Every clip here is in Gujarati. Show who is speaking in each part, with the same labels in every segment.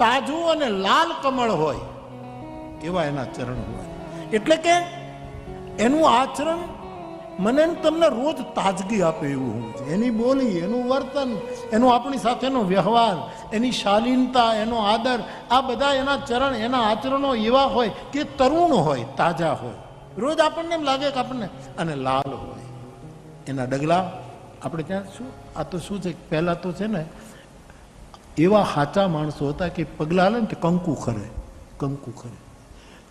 Speaker 1: તાજું અને લાલ કમળ હોય એવા એના ચરણ હોય. એટલે કે એનું આચરણ મને તમને રોજ તાજગી આપે એવું હોવું છે. એની બોલી, એનું વર્તન, એનો આપણી સાથેનો વ્યવહાર, એની શાલીનતા, એનો આદર, આ બધા એના ચરણ, એના આચરણો એવા હોય કે તરુણ હોય, તાજા હોય. રોજ આપણને એમ લાગે કે આપણને, અને લાલ હોય. એના ડગલા આપણે ત્યાં શું, આ તો શું છે, પહેલા તો છે ને એવા સાચા માણસો હતા કે પગલા હાલે ને કે કંકુ ખરે, કંકુ ખરે.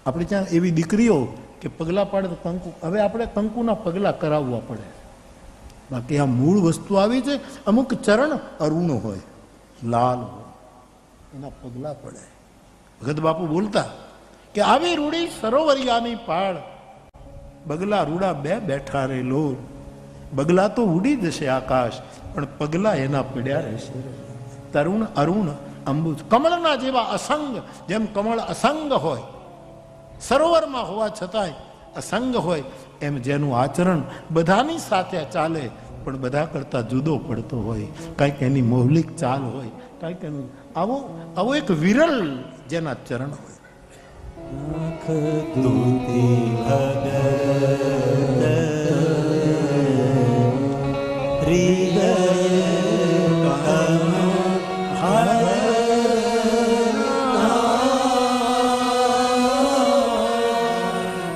Speaker 1: આપણે ત્યાં એવી દીકરીઓ કે પગલા પાડે તો કંકુ. હવે આપણે કંકુના પગલા કરાવવા પડે. બાકી આ મૂળ વસ્તુ આવી છે. અમુક ચરણ અરુણ હોય, લાલ હોય, એના પગલા પડે. ભગત બાપુ બોલતા કે આવી રૂડી સરોવરિયાની પાળ, બગલા રૂડા બે બેઠા રે લોર. બગલા તો ઉડી જશે આકાશ, પણ પગલા એના પડ્યા રહેશે. તરુણ અરુણ અંબુજ, કમળના જેવા અસંગ, જેમ કમળ અસંગ હોય, સરોવરમાં હોવા છતાંય અસંગ હોય, એમ જેનું આચરણ બધાની સાથે ચાલે પણ બધા કરતા જુદો પડતો હોય. કંઈક એની મૌલિક ચાલ હોય, કંઈક એનું આવો એક વિરલ જેના ચરણ હોય.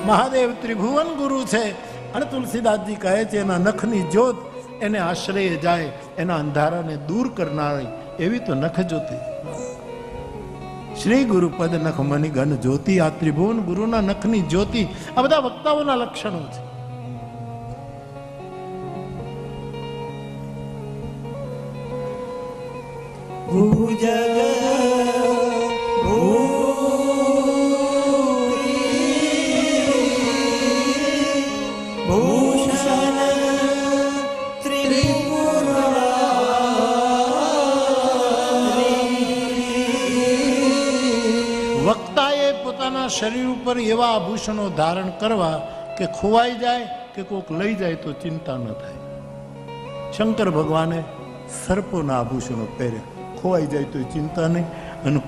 Speaker 1: મહાદેવ ત્રિભુવન ગુરુ છે અને તુલસીદાસજી કહે છે એના નખની જ્યોત એને આશ્રય જાય, એના અંધારાને દૂર કરનારી એવી તો નખ જ્યોતિ. શ્રી ગુરુ પદ નખ મની ગણ જ્યોતિ, આ ત્રિભુવન ગુરુના નખની જ્યોતિ. આ બધા વક્તાઓના લક્ષણો છે. વક્તાએ પોતાના શરીર ઉપર એવા આભૂષણો ધારણ કરવા કે ખોવાઈ જાય કે કોઈક લઈ જાય તો ચિંતા ન થાય. શંકર ભગવાને સર્પોના આભૂષણો પહેર્યા, ખોવાઈ જાય તો ચિંતા નહીં. અને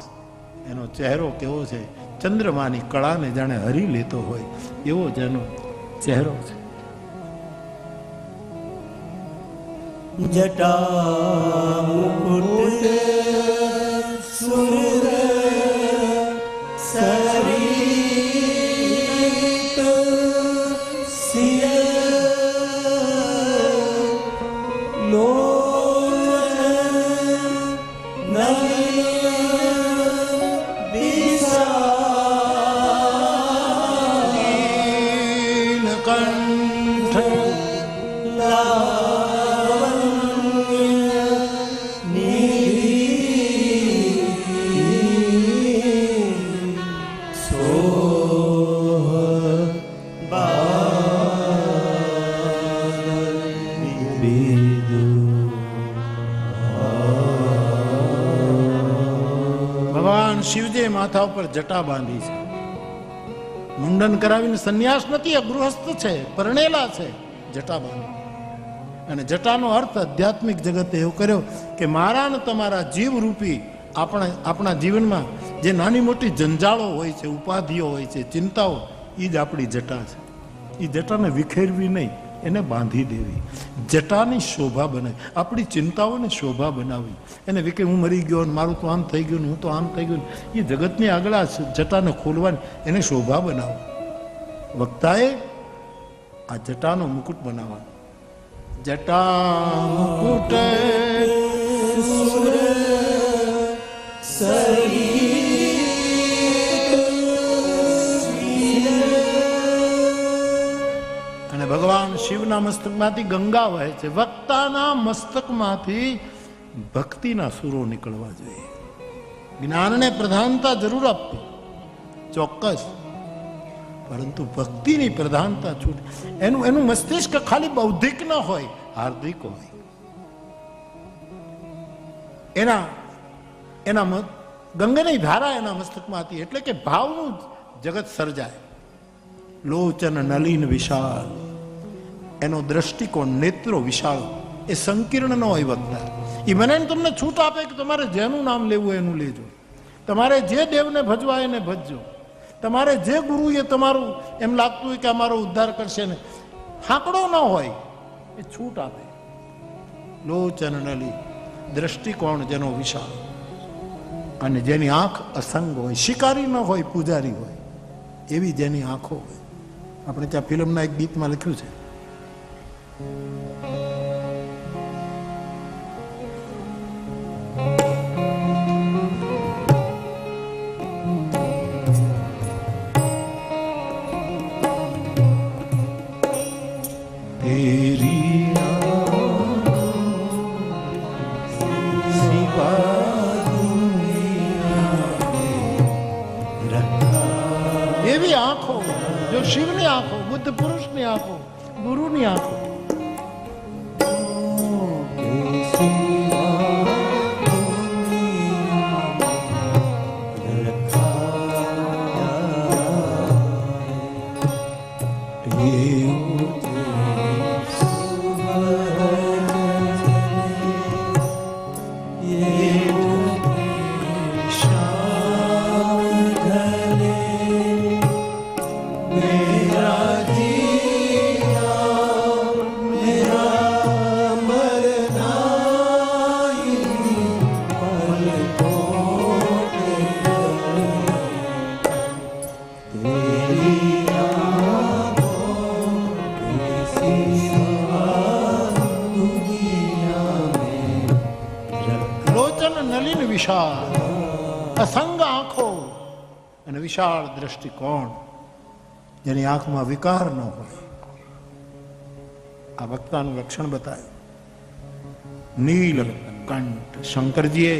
Speaker 1: એનો ચહેરો કેવો છે, ચંદ્રમાની કળાને જાણે હરી લેતો હોય એવો જેનો ચહેરો છે.
Speaker 2: જટા મુકુટ સુર સરિત સિય લોચન નયન વિશાલ કંઠ
Speaker 1: શિવજીએ માથા ઉપર જટા બાંધી છે, મુંડન કરાવીને. સંન્યાસ નથી, આ ગૃહસ્થ છે, પરણેલા છે, જટા બાંધી. અને જટાનો અર્થ આધ્યાત્મિક જગતે એવો કર્યો કે મારા ને તમારા જીવરૂપી આપણા જીવનમાં જે નાની મોટી જંજાળો હોય છે, ઉપાધિઓ હોય છે, ચિંતાઓ, એ જ આપણી જટા છે. એ જટાને વિખેરવી નહીં, એને બાંધી દેવી, જટાની શોભા બનાવી, આપણી ચિંતાઓને શોભા બનાવી. એને વિકે હું મરી ગયો, મારું તો આમ થઈ ગયું, હું તો આમ થઈ ગયું, એ જગતની આગળ આ જટાને ખોલવાની, એને શોભા બનાવો. વક્તાએ આ જટાનો મુકુટ બનાવવાનો. જટા મુકુટ અને ભગવાન શિવના મસ્તકમાંથી ગંગા વહે છે. વક્તાના મસ્તકમાંથી ભક્તિના સૂરો નીકળવા જોઈએ. જ્ઞાનને પ્રધાનતા જરૂર આપવી, ચોક્કસ, પરંતુ ભક્તિની પ્રધાનતા છૂટે. એનું મસ્તિષ્ક ખાલી બૌદ્ધિક ન હોય, હાર્દિક હોય. એના ગંગાની ધારા એના મસ્તકમાં હતી, એટલે કે ભાવનું જગત સર્જાય. લોચન નલિન વિશાળ, એનો દ્રષ્ટિકોણ, નેત્રો વિશાળ, એ સંકીર્ણ ન હોય વક્તા. એ મને તમને છૂટ આપે કે તમારે જેનું નામ લેવું એનું લેજો, તમારે જે દેવને ભજવા એને ભજજો. તમારે જે ગુરુએ તમારું એમ લાગતું હોય કે અમારો ઉદ્ધાર કરશે ને, હાંકડો ન હોય એ છૂટ આપે. લોચન નલી, દ્રષ્ટિકોણ જેનો વિશાળ, અને જેની આંખ અસંગ હોય, શિકારી ન હોય પૂજારી હોય, એવી જેની આંખો હોય. આપણે ત્યાં ફિલ્મના એક ગીતમાં લખ્યું છે, એવી આંખો જો શિવની આંખો, બુદ્ધ પુરુષની આંખો, ગુરુની આંખો. વિશાળ અસંગ આંખો અને વિશાળ દ્રષ્ટિકોણ, જેની આંખમાં વિકાર ન હોય. આ વક્તાનું લક્ષણ બતાવ્યું. નીલ કંઠ, શંકરજીએ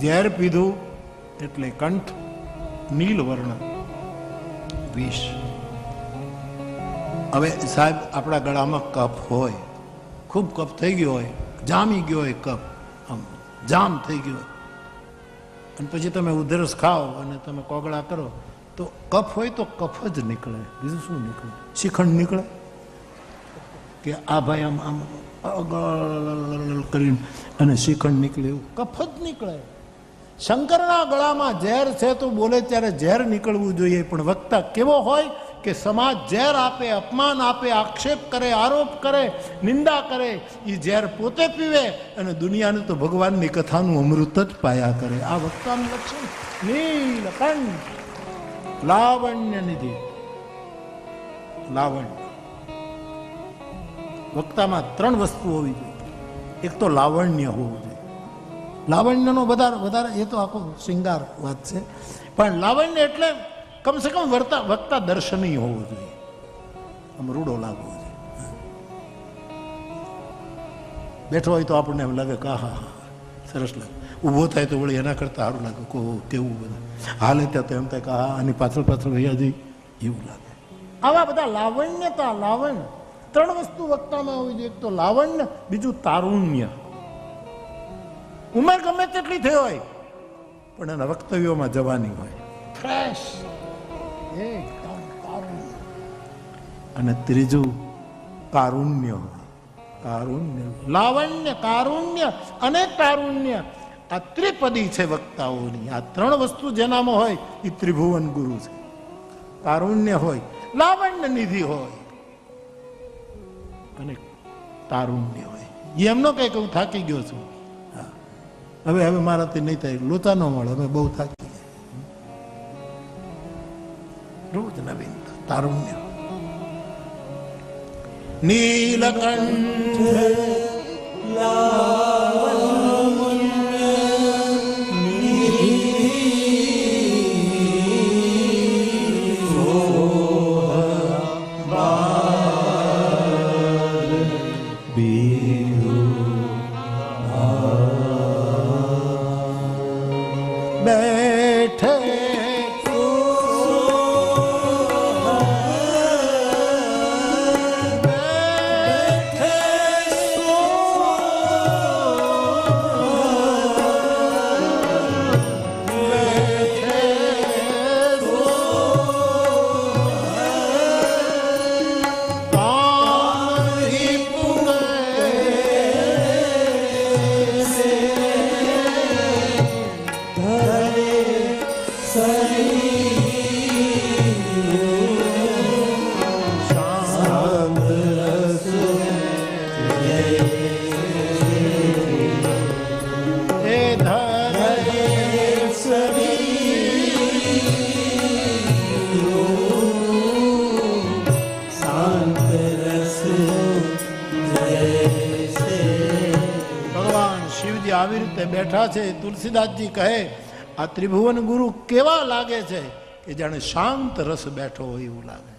Speaker 1: ઝેર પીધું એટલે કંઠ નીલ વર્ણ, વિષ. હવે સાહેબ આપણા ગળામાં કફ હોય, ખૂબ કફ થઈ ગયો હોય, જામી ગયો હોય કફ, આમ જામ થઈ ગયો, અને પછી તમે ઉધરસ ખાઓ અને તમે કોગળા કરો તો કફ હોય તો કફ જ નીકળે, બીજું શું નીકળે? શિખંડ નીકળે કે આ ભાઈ આમ આમ કરીને અને શિખંડ નીકળે, એવું કફ જ નીકળે. શંકરના ગળામાં ઝેર છે તો બોલે ત્યારે ઝેર નીકળવું જોઈએ, પણ વક્તા કેવો હોય કે સમાજ ઝેર આપે, અપમાન આપે, આક્ષેપ કરે, આરોપ કરે, નિંદા કરે, એ ઝેર પોતે પીવે અને દુનિયાને તો ભગવાનની કથાનું અમૃત જ પાયા કરે. આ વક્તાનું લક્ષણ. નીલકંઠ, લાવણ્ય નિધિ. લાવણ્ય વક્તામાં 3 વસ્તુ હોવી જોઈએ. એક તો લાવણ્ય હોવું જોઈએ. લાવણ્યનો વધારે એ તો આખો શૃંગાર વાત છે, પણ લાવણ્ય એટલે કમસે કમ વક્તા દર્શનીય હોવું જોઈએ, આમ રૂડો લાગવો જોઈએ. બેઠો હોય તો આપણને એમ લાગે કે હા હા સરસ લાગે, ઊભો થાય તો વળી એના કરતા સારું લાગે, કહો કેવું બધું હાલે ત્યાં તો એમ થાય કે હા આની પાછળ વૈયા જઈ એવું લાગે. આવા બધા લાવણ્યતા, લાવણ્ય 3 વસ્તુ વક્તામાં હોવી જોઈએ. એક તો લાવણ્ય, બીજું તારુણ્ય. ઉંમર ગમે તેટલી થઈ હોય પણ એના વક્તવ્યોમાં જવાની હોય, ફ્રેશ એકદમ તારુણ્ય. અને ત્રીજું કારુણ્ય હોય. કારુણ્ય, લાવણ્ય, કારુણ્ય અને તારુણ્ય, આ ત્રિપદી છે વક્તાઓની. આ 3 વસ્તુ જેનામાં હોય એ ત્રિભુવન ગુરુ છે. કારુણ્ય હોય, લાવણ્ય નિધિ હોય અને તારુણ્ય હોય. એમનો કઈ હું થાકી ગયો છું, હવે મારાથી નહીં થાય, લોચા ન મળે, અમે બહુ થાકી ગયા. રોજ નવીન તારુણ્ય. બેઠે
Speaker 2: શાંત રસ
Speaker 1: હે
Speaker 2: શાંત રસ
Speaker 1: ભગવાન શિવજી આવી રીતે બેઠા છે. તુલસીદાસજી કહે આ ત્રિભુવન ગુરુ કેવા લાગે છે કે જાણે શાંત રસ બેઠો હોય એવું લાગે.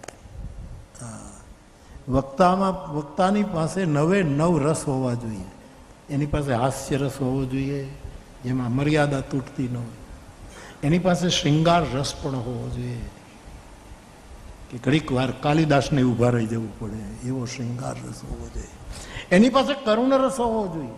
Speaker 1: વક્તાની પાસે નવે નવ રસ હોવા જોઈએ. એની પાસે હાસ્ય રસ હોવો જોઈએ જેમાં મર્યાદા તૂટતી ન હોય. એની પાસે શૃંગાર રસ પણ હોવો જોઈએ કે ઘડીક વાર કાલિદાસને ઊભા રહી જવું પડે એવો શૃંગાર રસ હોવો જોઈએ. એની પાસે કરુણ રસ હોવો જોઈએ.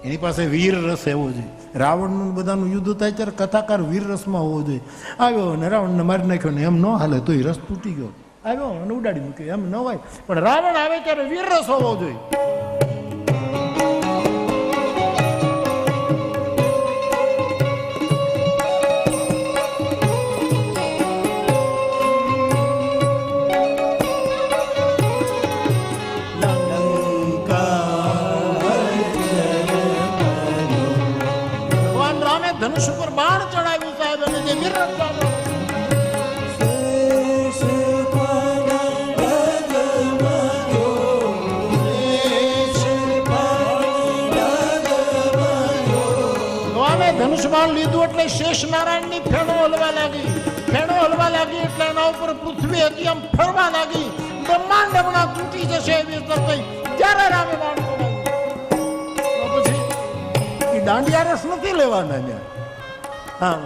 Speaker 1: એની પાસે વીર રસ હોવો જોઈએ. રાવણનું બધાનું યુદ્ધ થાય ત્યારે કથાકાર વીર રસમાં હોવો જોઈએ. આવ્યો ને રાવણને મારી નાખ્યો ને એમ ન હાલે તો એ રસ તૂટી ગયો. આવ્યો અને ઉડાડી મૂક્યો એમ ન હોય. પણ રાવણ આવે ત્યારે વીર રસ હોવો જોઈએ. ભગવાન રામે ધનુષ ઉપર બાણ ચડાવ્યું સાહેબ અને જે વીર રસ ચાલ્યો. ધનુષ બાણ લીધું એટલે શેષ નારાયણ ની ફેણો હલવા લાગી. ફેણો હલવા લાગી એટલે એના ઉપર પૃથ્વી હતી એમ ફરવા લાગી. બ્રહ્માંડ હમણાં તૂટી જશે એવી અસર થઈ ત્યારે રામે બાણ ચડાવ્યું. પછી એ દાંડિયા રસ નથી લેવાના ત્યાં. હા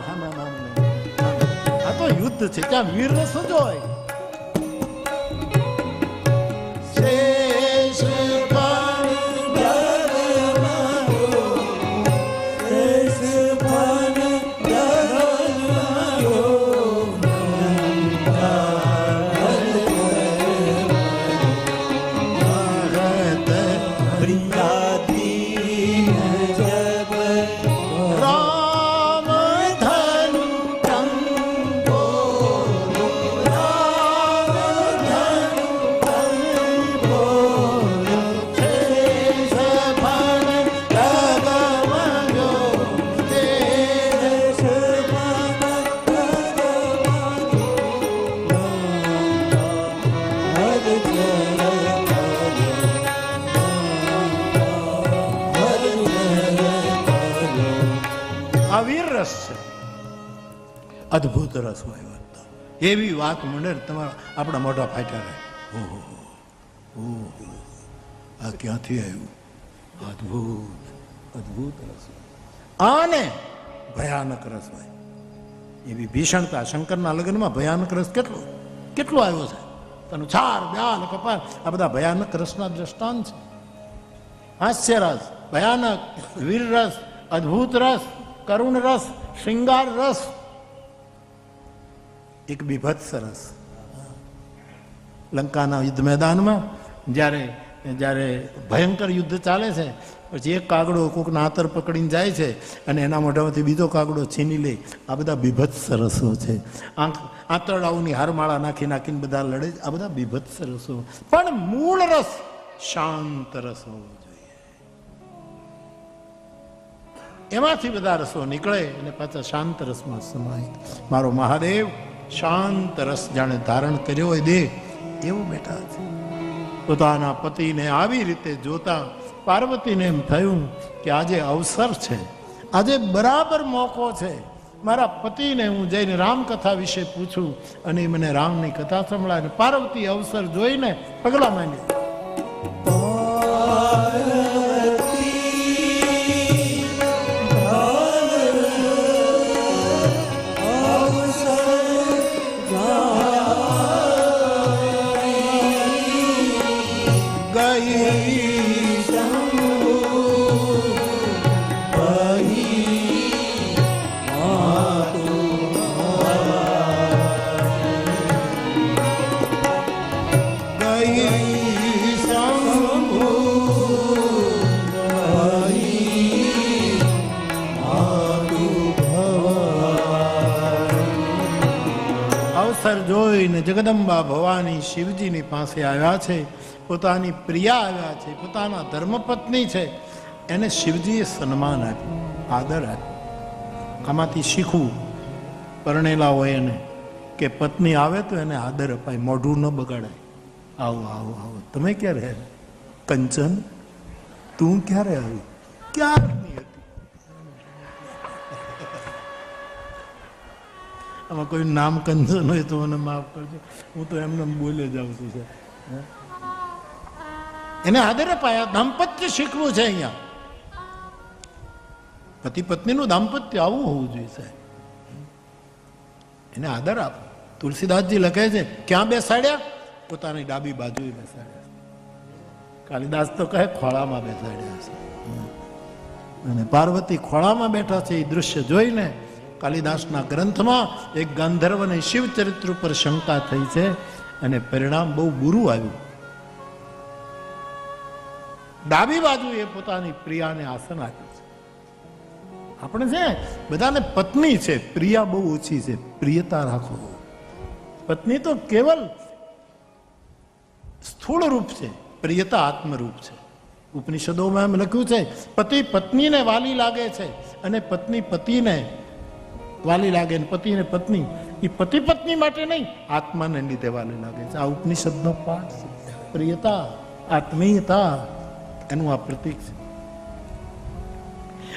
Speaker 1: આ તો યુદ્ધ છે ત્યાં વીર રસ જ હોય. શેષ અદભુત રસ હોય. એવી વાત મને તમારા આપણા મોઢા ફાટ્યા રહે. ઓહો ઓહો આ ક્યાંથી આવ્યું? અદભુત અદભુત રસ આને ભયાનક રસ હોય. એવી ભીષણતા શંકરના લગ્નમાં ભયાનક રસ કેટલો કેટલો આવ્યો છે. તનું છાર બ્યાલ કપાલ આ બધા ભયાનક રસના દ્રષ્ટાંત છે. હાસ્ય રસ, ભયાનક, વીર રસ, અદભુત રસ, કરુણ રસ, શૃંગાર રસ, એક બીભત્સ રસ. લંકાના યુદ્ધ મેદાનમાં જ્યારે જ્યારે ભયંકર યુદ્ધ ચાલે છે પછી એક કાગડો કોકના આતર પકડીને જાય છે અને એના મોઢામાંથી બીજો કાગડો છીની લે. આ બધા બીભત્સ રસો છે. આંતરડાઓની હારમાળા નાખી નાખીને બધા લડે. આ બધા બીભત્સ રસો. પણ મૂળ રસ શાંત રસ હોવો જોઈએ. એમાંથી બધા રસો નીકળે અને પાછા શાંત રસમાં સમાય. મારો મહાદેવ શાંત રસ જાણે ધારણ કર્યો હોય દેહ એવું બેઠા છે. પોતાના પતિને આવી રીતે જોતા પાર્વતીને એમ થયું કે આજે અવસર છે, આજે બરાબર મોકો છે. મારા પતિને હું જઈને રામકથા વિશે પૂછું અને મને રામની કથા સંભળાય. પાર્વતી અવસર જોઈને પગલા માંડ્યા. અવસર જોઈને જગદંબા ભવાની શિવજીની પાસે આવ્યા છે, પોતાની પ્રિયા આવ્યા છે, પોતાના ધર્મપત્ની છે, એને શિવજીએ સન્માન આપ્યું, આદર આપ્યો. આમાંથી શીખવું પરણેલા હોય એને કે પત્ની આવે તો એને આદર અપાય, મોઢું ન બગાડાય. આવો આવો આવો, તમે ક્યારે આવ્યા? કંચન તું ક્યારે આવી? ક્યારની હતી? આમાં કોઈ નામ કંચન હોય તો મને માફ કરજો, હું તો એમને બોલે જાઉં છું સર. એને આદર અપાયા. દાંપત્ય શીખવું છે અહીંયા. પતિ પત્નીનું દાંપત્ય આવું હોવું જોઈએ સાહેબ. એને આદર આપો. તુલસીદાસજી લખે છે ક્યાં બેસાડ્યા? પોતાની ડાબી બાજુએ બેસાડ્યા. કાલિદાસ તો કહે ખોળામાં બેસાડ્યા છે. અને પાર્વતી ખોળામાં બેઠા છે. એ દૃશ્ય જોઈને કાલિદાસના ગ્રંથમાં એક ગાંધર્વને શિવ ચરિત્ર ઉપર શંકા થઈ છે અને પરિણામ બહુ બુરું આવ્યું. ડાબી બાજુએ પોતાની પ્રિયાને આસન આપ્યું છે. આપણે છે બધાને પત્ની છે, પ્રિયા બહુ ઓછી છે. પ્રિયતા રાખો. પત્ની તો કેવલ સ્થૂળ રૂપ છે, પ્રિયતા આત્મરૂપ છે. ઉપનિષદોમાં એમ લખ્યું છે પતિ પત્નીને વાલી લાગે છે અને પત્ની પતિને વાલી લાગે, ને પતિને પત્ની એ પતિ પત્ની માટે નહીં, આત્માને લીધે વાલી લાગે છે. આ ઉપનિષદનો પાઠ છે. પ્રિયતા, આત્મીયતા એનું આ પ્રતીક છે.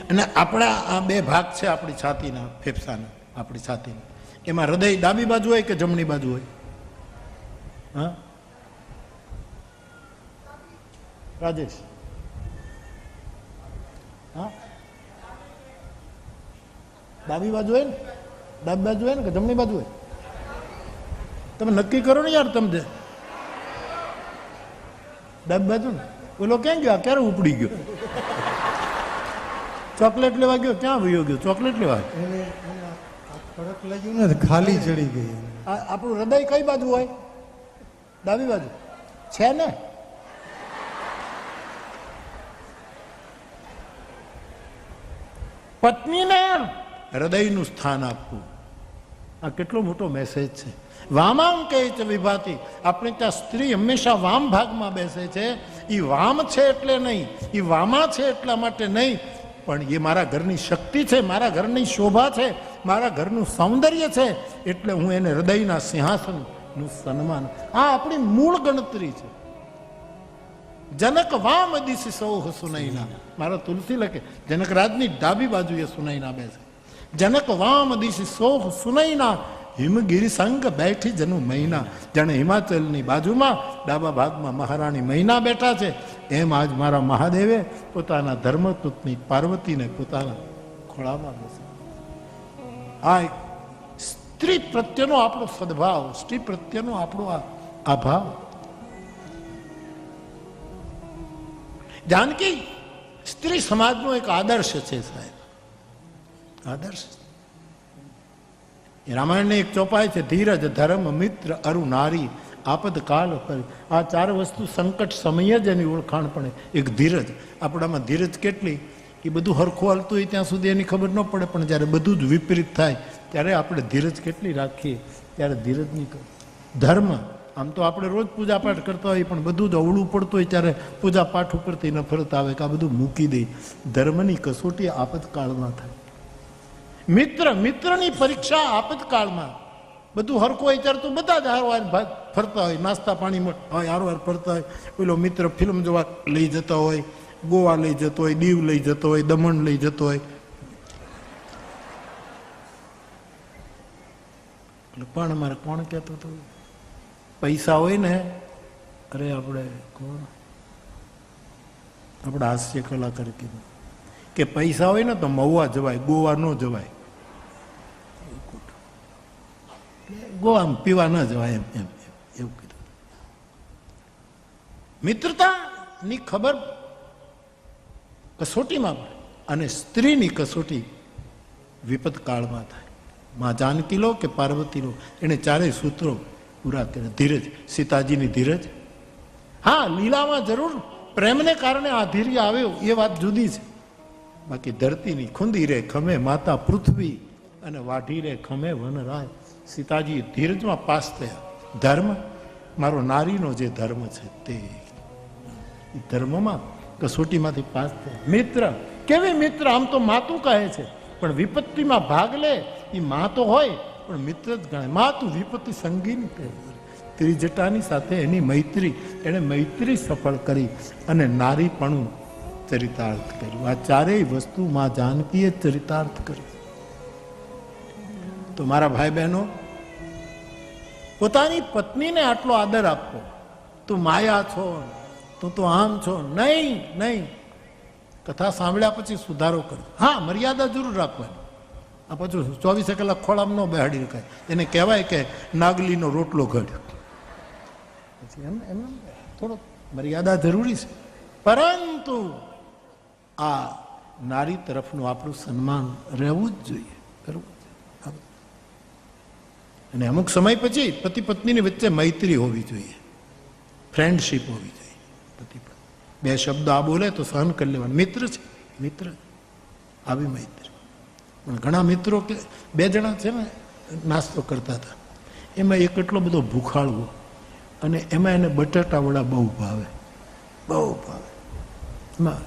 Speaker 1: અને આપણા આ બે ભાગ છે આપણી છાતીના, ફેફસાના, આપણી છાતીના. એમાં હૃદય ડાબી બાજુ હોય કે જમણી બાજુ હોય? હા રાજેશ, હા ડાબી બાજુ હોય ને? ડાબી બાજુ હોય ને કે જમણી બાજુ હોય? તમે નક્કી કરો ને યાર. તમે ડાબી બાજુ ને? ઓલો ક્યાં ગયો? ક્યારે ઉપડી ગયો? ચોકલેટ લેવા ગયો? ક્યાં વયો ગયો ચોકલેટ લેવા?
Speaker 2: ફરક લાગ્યું ને, ખાલી ચડી ગઈ.
Speaker 1: આપણું હૃદય કઈ બાજુ હોય? ડાબી બાજુ છે ને? પત્નીને હૃદયનું સ્થાન આપવું, આ કેટલો મોટો મેસેજ છે. વામાંકે ચ વિભાતિ. આપણે ત્યાં સ્ત્રી હંમેશા વામ ભાગમાં બેસે છે. એ વામ છે એટલે નહીં, એ વામા છે એટલા માટે નહીં, પણ એ મારા ઘરની શક્તિ છે, મારા ઘરની શોભા છે, મારા ઘરનું સૌંદર્ય છે, એટલે હું એને હૃદયના સિંહાસનનું સન્માન. આ આપણી મૂળ ગણતરી છે. જનક વામ દિશી સૌ સુનૈના. મારો તુલસી લખે જનક રાજની ડાબી બાજુએ સુનૈના બેસે. જનક વામ દિશી સૌ સુનૈના, હિમગીરી સંગ બેઠી જનુ મહિના. જાણે હિમાચલની બાજુમાં ડાબા ભાગમાં મહારાણી મહિના બેઠા છે, એમ આજ મારા મહાદેવે પોતાના ધર્મપત્ની પાર્વતીને પોતાના ખોળામાં બેસે. આ એક સ્ત્રી પ્રત્યેનો આપણો સદભાવ, સ્ત્રી પ્રત્યેનો આપણો આ ભાવ. જાનકી સ્ત્રી સમાજનો એક આદર્શ છે સાહેબ, આદર્શ. રામાયણની એક ચોપાઈ છે ધીરજ, ધર્મ, મિત્ર, અરુ, નારી, આપદ કાળ પર. આ ચાર વસ્તુ સંકટ સમય જ એની ઓળખાણ પડે. એક ધીરજ. આપણામાં ધીરજ કેટલી? એ બધું હરખું હાલતું હોય ત્યાં સુધી એની ખબર ન પડે, પણ જ્યારે બધું જ વિપરીત થાય ત્યારે આપણે ધીરજ કેટલી રાખીએ, ત્યારે ધીરજ નહીં કરે. ધર્મ. આમ તો આપણે રોજ પૂજા પાઠ કરતા હોઈએ, પણ બધું જ અવળું પડતું હોય ત્યારે પૂજા પાઠ ઉપરથી નફરત આવે કે આ બધું મૂકી દે. ધર્મની કસોટી આપતકાળમાં થાય. મિત્ર, મિત્રની પરીક્ષા આપતકાળમાં. બધું હરખું હોય ત્યારે તો બધા જ હારવાર ફરતા હોય, નાસ્તા પાણી હારવાર ફરતા હોય. પેલો મિત્ર ફિલ્મ જોવા લઈ જતા હોય, ગોવા લઈ જતો હોય, દીવ લઈ જતો હોય, દમણ લઈ જતો હોય. પણ અમારે કોણ કહેતો હતો, પૈસા હોય ને, અરે આપણે કોણ, આપણે હાસ્ય કલાકાર કીધું કે પૈસા હોય ને તો મહુવા જવાય, ગોવા ન જવાય. ગોવા પીવા ન જવાય એમ એમ એવું કીધું. મિત્રતાની ખબર કસોટીમાં પડે, અને સ્ત્રીની કસોટી વિપત કાળમાં થાય. માં જાનકી લો કે પાર્વતી લો, એને ચારેય સૂત્રો પૂરા કર્યા. ધીરજ, સીતાજીની ધીરજ. હા, લીલામાં જરૂર પ્રેમને કારણે આ ધીર્ય આવ્યો એ વાત જુદી છે, બાકી ધરતીની ખુંદી રે ખમે માતા પૃથ્વી, અને વાઢી રે ખમે વન રાય. સીતાજી ધીરજમાં પાસ થયા. ધર્મ મારો નારીનો જે ધર્મ છે તે ધર્મમાં કસોટીમાંથી પાસ થયા. મિત્ર કેવી મિત્ર, આમ તો માતું કહે છે પણ વિપત્તિમાં ભાગ લે એ માં તો હોય પણ મિત્ર જ ગણાય. માતું વિપત્તિ સંગીન કહે. ત્રિજટાની સાથે એની મૈત્રી, એને મૈત્રી સફળ કરી અને નારીપણું ચરિતાર્થ કર્યું. આ ચારેય વસ્તુ માં જાનકીએ ચરિતાર્થ કર્યું. તો મારા ભાઈ બહેનો, પોતાની પત્નીને આટલો આદર આપવો. તું માયા છો, તું તો આમ છો, નહીં નહીં. કથા સાંભળ્યા પછી સુધારો કરજો. હા, મર્યાદા જરૂર રાખવાની. આ પાછું 24 કલાક ખોળામાં ન બેહાડી રખાય. એને કહેવાય કે નાગલીનો રોટલો ઘડ્યો. પછી એમ થોડો મર્યાદા જરૂરી છે. પરંતુ આ નારી તરફનું આપણું સન્માન રહેવું જ જોઈએ, કરવું. અને અમુક સમય પછી પતિ પત્નીની વચ્ચે મૈત્રી હોવી જોઈએ, ફ્રેન્ડશીપ હોવી જોઈએ. પતિ બે શબ્દ આ બોલે તો સહન કરી લેવાનું. મિત્ર છે, મિત્ર આવી મૈત્રી. પણ ઘણા મિત્રો કે 2 જણા છે ને નાસ્તો કરતા હતા, એમાં એક એટલો બધો ભૂખાળવો અને એમાં એને બટાટા વડા બહુ ભાવે, બહુ ભાવે. એમાં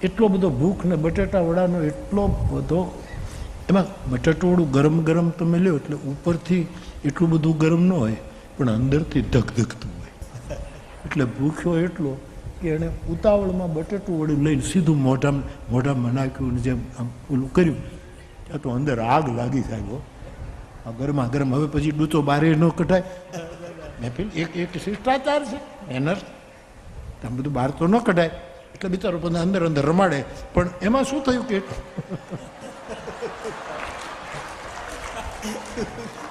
Speaker 1: એટલો બધો ભૂખ ને બટાટા વડાનો એટલો બધો, એમાં બટાટોવડું ગરમ ગરમ તમે લ્યો એટલે ઉપરથી એટલું બધું ગરમ ન હોય પણ અંદરથી ધગધગતું હોય. એટલે ભૂખ્યો એટલો કે એણે ઉતાવળમાં બટાટું વડું લઈને સીધું મોઢામાં નાખ્યું ને જેમ આમ ઓલું કર્યું, ત્યાં તો અંદર આગ લાગી સાહેબ. આ ગરમા ગરમ. હવે પછી ડૂચો બારે ન કઢાય. મહેફિલ એક શિષ્ટાચાર છે, એનર. આમ બધું બહાર તો ન કઢાય. એટલે બિચારો બધા અંદર અંદર રમાડે. પણ એમાં શું થયું કે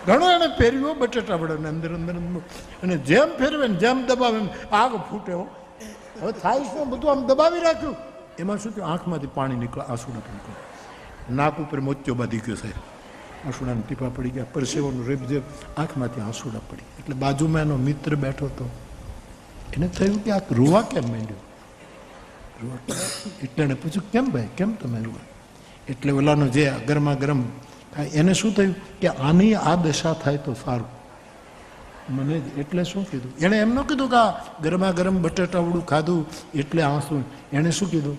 Speaker 1: ઘણો એને ફેરવ્યો બટેટા વડાને અંદર અંદર, અને જેમ ફેરવે ને જેમ દબાવે આગ ફૂટે. હવે થાય શું, બધું આમ દબાવી રાખ્યું. એમાં શું થયું, આંખમાંથી પાણી નીકળે, આંસુડા નીકળે, નાક ઉપર મોતિયો બાંધી ગયો સાહેબ, આંસુડાના ટીપા પડી ગયા, પરસેવાનું રેપ જે આંખમાંથી આંસુડા પડી. એટલે બાજુમાં એનો મિત્ર બેઠો હતો, એને થયું કે આ રોવા કેમ માંડ્યો, રોવા. એટલે એને પૂછ્યું કેમ ભાઈ, કેમ તમે રોવા? એટલે ઓલાનો જે ગરમા ગરમ એને શું થયું કે આની આ દશા થાય તો સારું મને. એટલે શું કીધું એણે, એમ ન કીધું કે આ ગરમા ગરમ બટેટાવડું ખાધું એટલે આંસુ. એણે શું કીધું,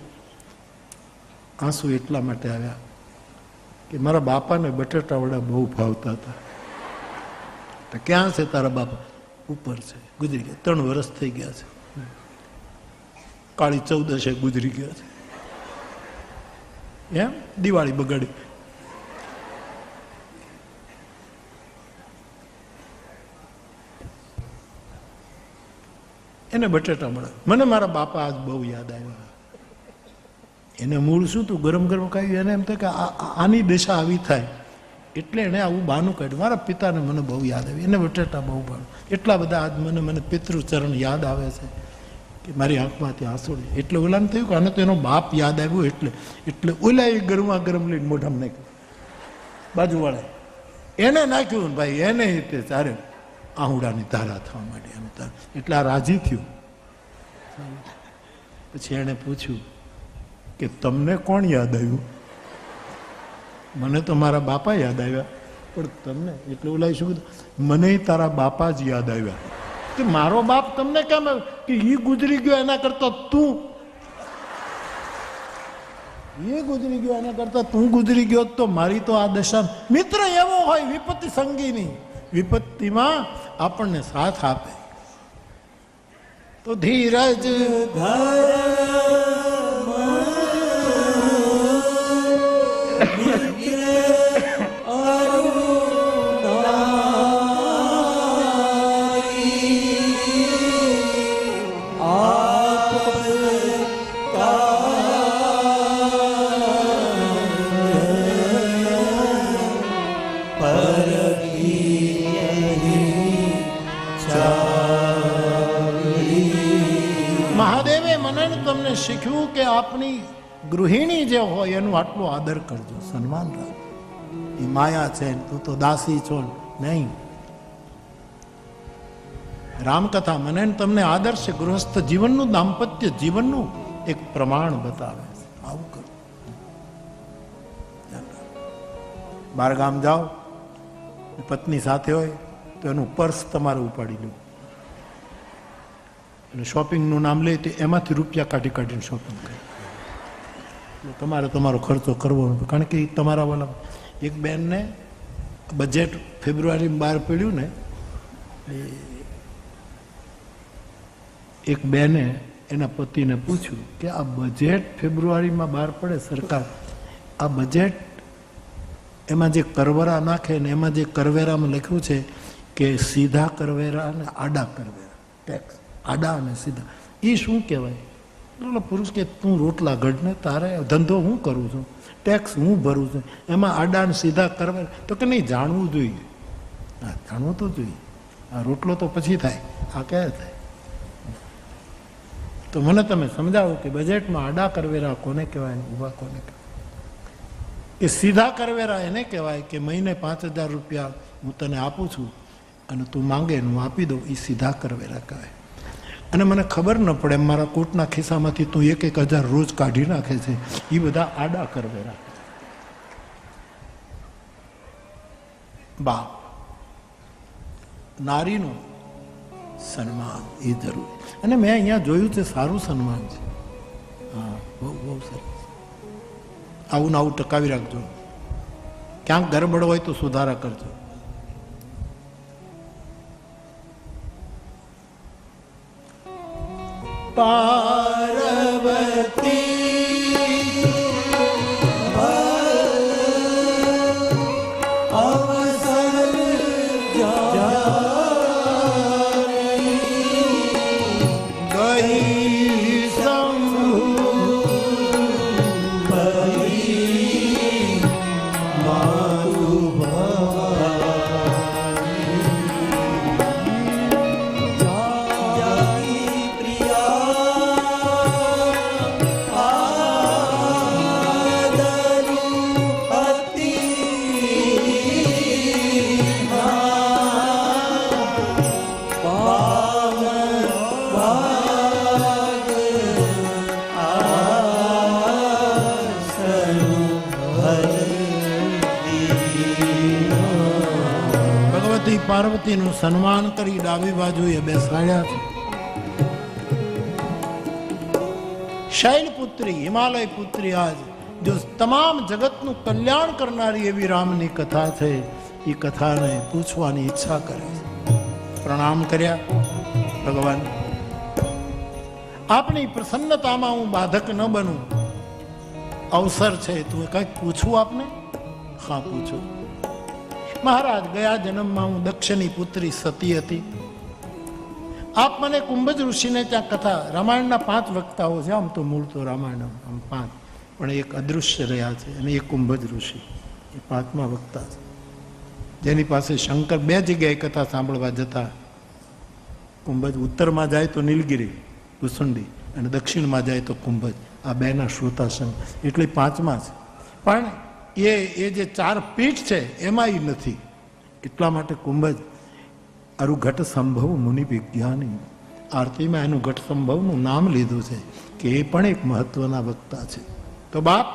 Speaker 1: આંસુ એટલા માટે આવ્યા કે મારા બાપાને બટેટાવડા બહુ ભાવતા હતા. તો ક્યાં છે તારા બાપા? ઉપર છે, ગુજરી ગયા. 3 વર્ષ થઈ ગયા છે, કાળી 14 ગુજરી ગયા છે. એમ દિવાળી બગાડી. એને બટેટા મળે. મને મારા બાપા આજ બહુ યાદ આવ્યા. એને મૂળ શું તું ગરમ ગરમ ખાયું, એને એમ થાય કે આની દિશા આવી થાય એટલે એણે આવું બહાનું કાઢ્યું. મારા પિતાને મને બહુ યાદ આવી, એને બટેટા બહુ ભાવે. એટલા બધા આજ મને પિતૃચરણ યાદ આવે છે કે મારી આંખમાંથી આંસુડી. એટલે ઓલાને થયું કે આને તો એનો બાપ યાદ આવ્યો. એટલે ઓલા એ ગરમા ગરમ લઈને મોઢામાં નાખ્યું, બાજુવાળા એને નાખ્યું. ભાઈ એને તે ચારે આહુડાની ધારા થવા માંડી. એટલે આ રાજી થયું. પછી એણે પૂછ્યું કે તમને કોણ યાદ આવ્યું? મને તો મારા બાપા યાદ આવ્યા, પણ તમને? એટલે ઓલા શું કીધું, મને તારા બાપા જ યાદ આવ્યા. કે મારો બાપ તમને કેમ આવ્યો? કે ઈ ગુજરી ગયો એના કરતા તું, એ ગુજરી ગયો એના કરતા તું ગુજરી ગયો તો મારી તો આ દશા. મિત્ર એવો હોય વિપત્તિ સંગીની, વિપત્તિમાં આપણને સાથ આપે. તો ધીરજ મહાદેવે મને તમને શીખ્યું કે આપની ગૃહિણી જે હોય એનું આટલો આદર કરજો, સન્માન રાખજો. એ માયા છે, તું તો દાસી છો નહીં. રામકથા મને તમને આદર્શ ગૃહસ્થ જીવનનું, દાંપત્ય જીવનનું એક પ્રમાણ બતાવે છે. આવું કરો. બહાર ગામ જાઓ, પત્ની સાથે હોય તો એનું પર્સ તમારે ઉપાડી લેવું અને શોપિંગનું નામ લે તો એમાંથી રૂપિયા કાઢી કાઢીને શોપિંગ કરે. તમારે તમારો ખર્ચો કરવો, કારણ કે તમારા વાલા એક બેનને બજેટ ફેબ્રુઆરી બહાર પડ્યું ને, એક બેને એના પતિને પૂછ્યું કે આ બજેટ ફેબ્રુઆરીમાં બહાર પડે સરકાર, આ બજેટ એમાં જે કરવેરા નાખે ને એમાં જે કરવેરામાં લખ્યું છે કે સીધા કરવેરા અને આડા કરવેરા, ટેક્સ આડા અને સીધા, એ શું કહેવાય? એટલે પુરુષ કે તું રોટલા ઘડને, તારે ધંધો હું કરું છું, ટેક્સ હું ભરું છું, એમાં આડા અને સીધા કરવેરા? તો કે નહીં, જાણવું જોઈએ. હા, જાણવું તો જોઈએ. આ રોટલો તો પછી થાય, આ ક્યારે થાય? તો મને તમે સમજાવો કે બજેટમાં આડા કરવેરા કોને કહેવાય, ઊભા કોને કહેવાય? કે સીધા કરવેરા એને કહેવાય કે મહિને 5,000 રૂપિયા હું તને આપું છું અને તું માંગે હું આપી દઉં, એ સીધા કરવેરા કહેવાય. અને મને ખબર ન પડે મારા કોટના ખિસ્સામાંથી તું 1,000 રોજ કાઢી નાખે છે, એ બધા આડા કરવેરા. બાપ નારીનું સન્માન એ જરૂરી. અને મેં અહીંયા જોયું છે સારું સન્માન છે. હા, બહુ બહુ સરસ. આવું ને આવું ટકાવી રાખજો. ક્યાંક ગરબડ હોય તો સુધારા કરજો. પાર્વતી પાર્વતીનું સન્માન કરી ડાબી બાજુએ બેસાડ્યા છે. શૈલપુત્રી, હિમાલય પુત્રી, આજ જો તમામ જગતનું કલ્યાણ કરનારી એવી રામની કથા છે, એ કથાને પૂછવાની ઈચ્છા કરે છે. પ્રણામ કર્યા. ભગવાન, આપણી પ્રસન્નતામાં હું બાધક ન બનું, અવસર છે, તું કંઈક પૂછું આપને? હા, પૂછું. મહારાજ, ગયા જન્મમાં હું દક્ષની પુત્રી સતી હતી. આપ મને કુંભજ ઋષિને ત્યાં કથા, રામાયણના 5 વક્તાઓ છે, આમ તો મૂળ તો રામાયણ આમ 5, પણ એક અદૃશ્ય રહ્યા છે અને એક કુંભજ ઋષિ, એ 5મા વક્તા છે, જેની પાસે શંકર 2 જગ્યાએ કથા સાંભળવા જતા. કુંભજ ઉત્તરમાં જાય તો નીલગિરી ભુસુંડી અને દક્ષિણમાં જાય તો કુંભજ, આ 2ના શ્રોતા સંઘ, એટલે 5મા છે. પણ એ જે 4 પીઠ છે એમાં એ નથી. એટલા માટે કુંભજ અરુ ઘટ સંભવ મુનિ વિજ્ઞાની, આરતીમાં એનું ઘટ સંભવનું નામ લીધું છે કે એ પણ એક મહત્વના વક્તા છે. તો બાપ,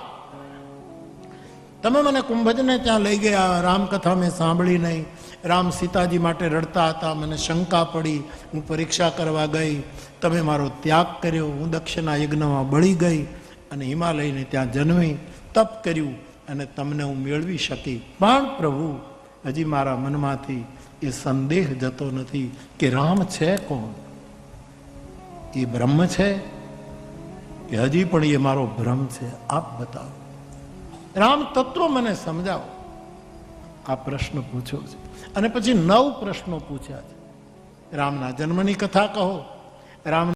Speaker 1: તમે મને કુંભજને ત્યાં લઈ ગયા, રામકથા મેં સાંભળી નહીં, રામ સીતાજી માટે રડતા હતા, મને શંકા પડી, હું પરીક્ષા કરવા ગઈ, તમે મારો ત્યાગ કર્યો, હું દક્ષના યજ્ઞમાં બળી ગઈ અને હિમાલયને ત્યાં જન્મી, તપ કર્યું અને તમને હું મેળવી શકી. પણ પ્રભુ, હજી મારા મનમાંથી એ સંદેહ જતો નથી કે રામ છે કોણ? એ બ્રહ્મ છે કે હજી પણ એ મારો ભ્રમ છે? આપ બતાવો, રામ તત્વ મને સમજાવો. આ પ્રશ્ન પૂછ્યો છે. અને પછી 9 પ્રશ્નો પૂછ્યા છે. રામના જન્મની કથા કહો, રામ